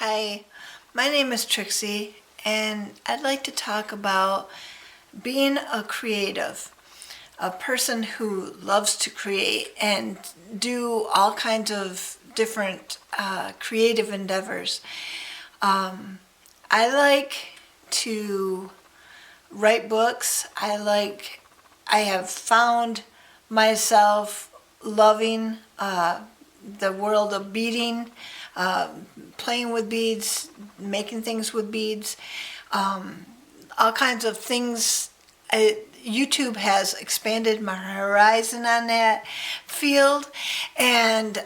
Hi, my name is Trixie, and I'd like to talk about being a creative, a person who loves to create and do all kinds of different creative endeavors. I like to write books. I have found myself loving the world of beading, playing with beads, making things with beads, all kinds of things. YouTube has expanded my horizon on that field, and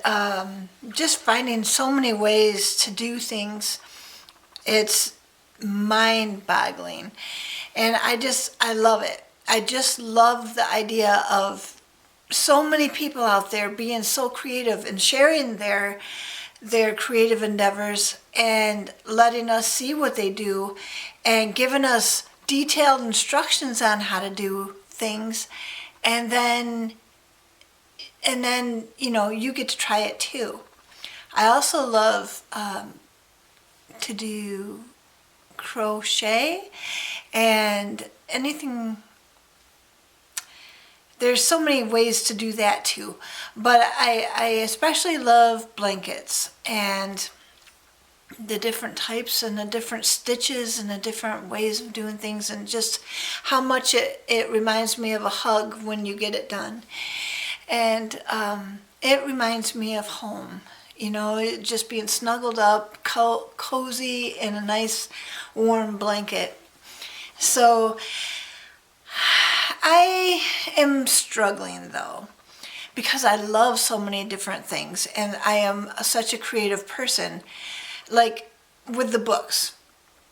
just finding so many ways to do things, it's mind-boggling. And I love it. I just love the idea of so many people out there being so creative and sharing their creative endeavors and letting us see what they do and giving us detailed instructions on how to do things, and then you get to try it too. I also love to do crochet and anything. There's so many ways to do that too, but I especially love blankets and the different types and the different stitches and the different ways of doing things, and just how much it reminds me of a hug when you get it done. And it reminds me of home, it just being snuggled up, cozy in a nice warm blanket. So I am struggling though, because I love so many different things and I am such a creative person. Like with the books,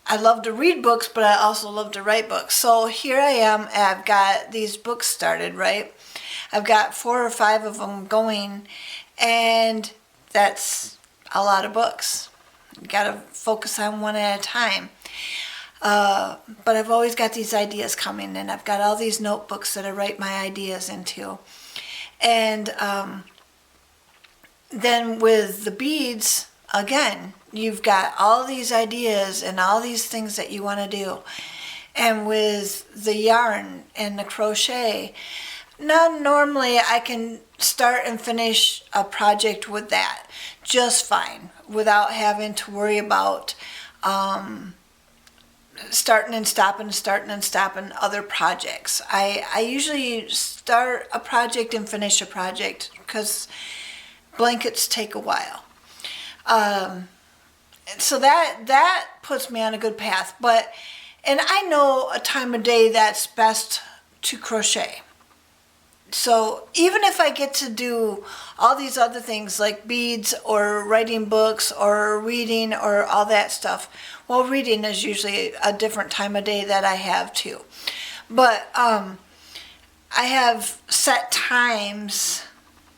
I love to read books, but I also love to write books. So here I am, I've got these books started, right? I've got 4 or 5 of them going, and that's a lot of books. You gotta focus on one at a time. But I've always got these ideas coming, and I've got all these notebooks that I write my ideas into. And then with the beads, again, you've got all these ideas and all these things that you want to do. And with the yarn and the crochet, now normally I can start and finish a project with that just fine without having to worry about starting and stopping other projects. I usually start a project and finish a project because blankets take a while. So that puts me on a good path. And I know a time of day that's best to crochet. So even if I get to do all these other things like beads or writing books or reading or all that stuff, well, reading is usually a different time of day that I have too. But I have set times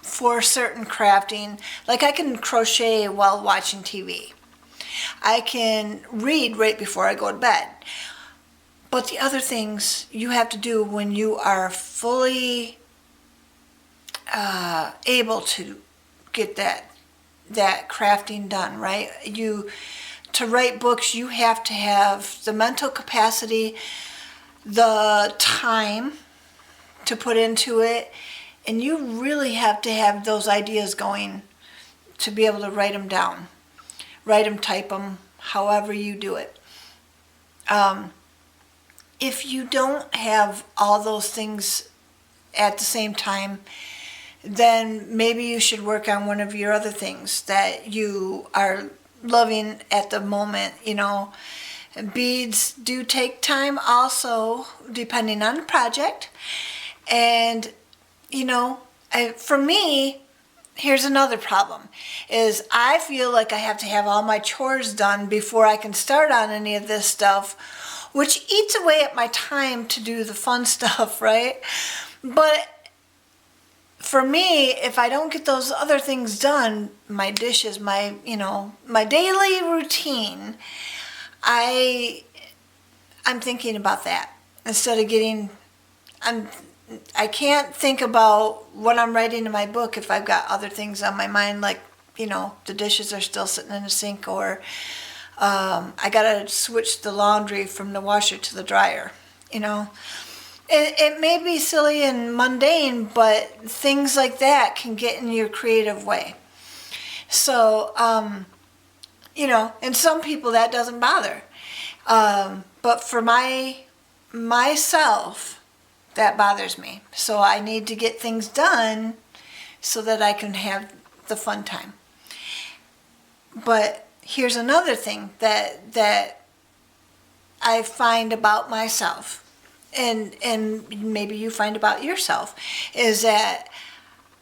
for certain crafting. Like I can crochet while watching TV. I can read right before I go to bed. But the other things you have to do when you are fully able to get that crafting done, right? To write books, you have to have the mental capacity, the time to put into it, and you really have to have those ideas going to be able to write them down. Write them, type them, however you do it. If you don't have all those things at the same time, then maybe you should work on one of your other things that you are loving at the moment. Beads do take time also, depending on the project. And, for me, here's another problem, is I feel like I have to have all my chores done before I can start on any of this stuff, which eats away at my time to do the fun stuff, right? But for me, if I don't get those other things done, my dishes, my daily routine, I'm thinking about that instead of I can't think about what I'm writing in my book if I've got other things on my mind, like, the dishes are still sitting in the sink, or I gotta switch the laundry from the washer to the dryer, you know. It may be silly and mundane, but things like that can get in your creative way. So, you know, and some people that doesn't bother. But for myself, that bothers me. So I need to get things done so that I can have the fun time. But here's another thing that I find about myself, and maybe you find about yourself, is that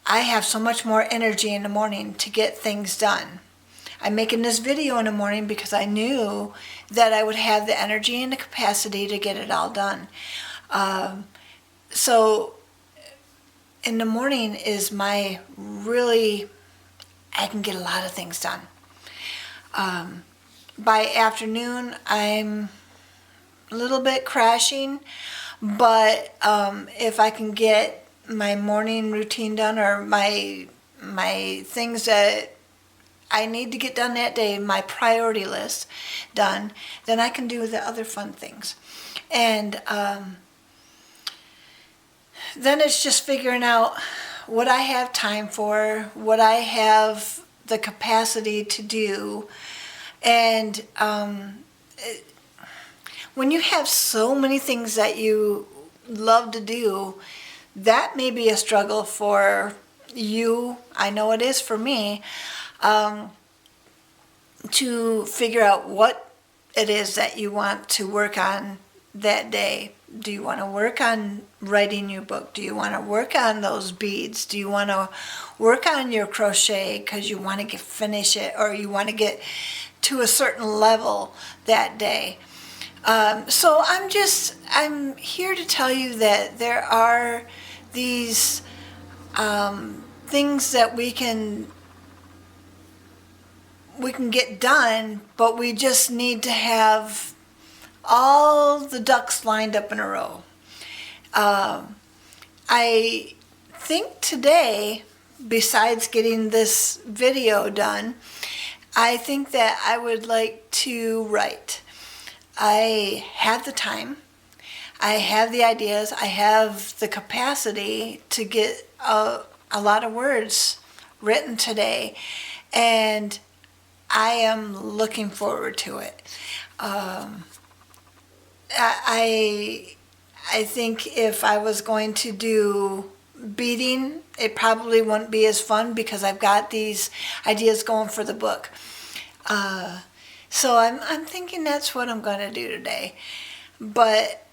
I have so much more energy in the morning to get things done. I'm making this video in the morning because I knew that I would have the energy and the capacity to get it all done. So in the morning is I can get a lot of things done. By afternoon, I'm a little bit crashing, but if I can get my morning routine done, or my things that I need to get done that day, my priority list done, then I can do the other fun things. And then it's just figuring out what I have time for, what I have the capacity to do. And when you have so many things that you love to do, that may be a struggle for you. I know it is for me, to figure out what it is that you want to work on that day. Do you want to work on writing your book? Do you want to work on those beads? Do you want to work on your crochet because you want to finish it, or you want to get to a certain level that day? So I'm here to tell you that there are these things that we can get done, but we just need to have all the ducks lined up in a row. I think today, besides getting this video done, I think that I would like to write. I have the time, I have the ideas, I have the capacity to get a lot of words written today, and I am looking forward to it. I think if I was going to do beading, it probably wouldn't be as fun because I've got these ideas going for the book. So I'm thinking that's what I'm going to do today. But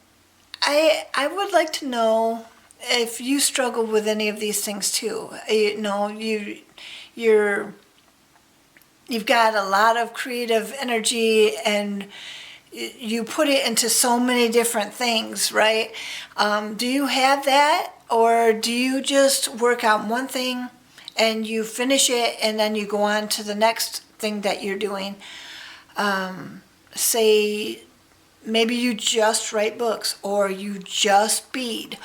I would like to know if you struggle with any of these things too. You know, you've got a lot of creative energy and you put it into so many different things, right? Do you have that, or do you just work on one thing and you finish it and then you go on to the next thing that you're doing? Say maybe you just write books, or you just bead,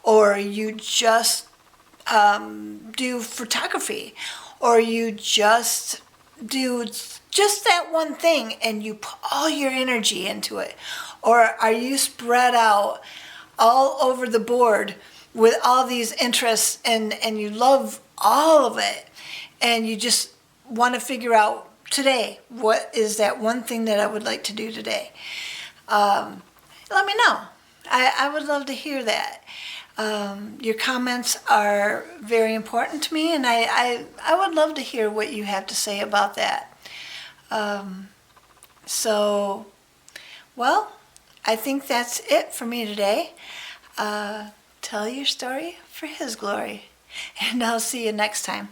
or you just do photography, or you just do just that one thing and you put all your energy into it? Or are you spread out all over the board with all these interests, and you love all of it, and you just want to figure out today, what is that one thing that I would like to do today? Let me know. I would love to hear that. Your comments are very important to me, and I would love to hear what you have to say about that. So, well, I think that's it for me today. Tell your story for His glory, and I'll see you next time.